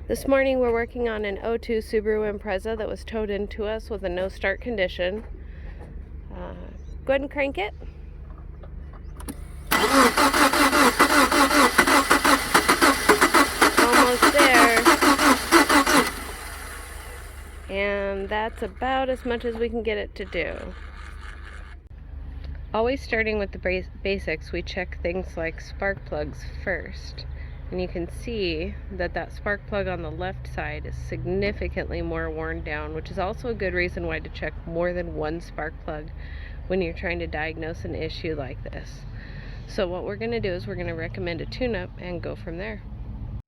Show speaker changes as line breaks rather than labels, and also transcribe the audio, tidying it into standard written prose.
This morning we're working on an 02 Subaru Impreza that was towed into us with a no start condition. Go ahead and crank it. Almost there. And that's about as much as we can get it to do. Always starting with the basics, we check things like spark plugs first. And you can see that that spark plug on the left side is significantly more worn down, which is also a good reason why to check more than one spark plug when you're trying to diagnose an issue like this. So what we're going to do is we're going to recommend a tune-up and go from there.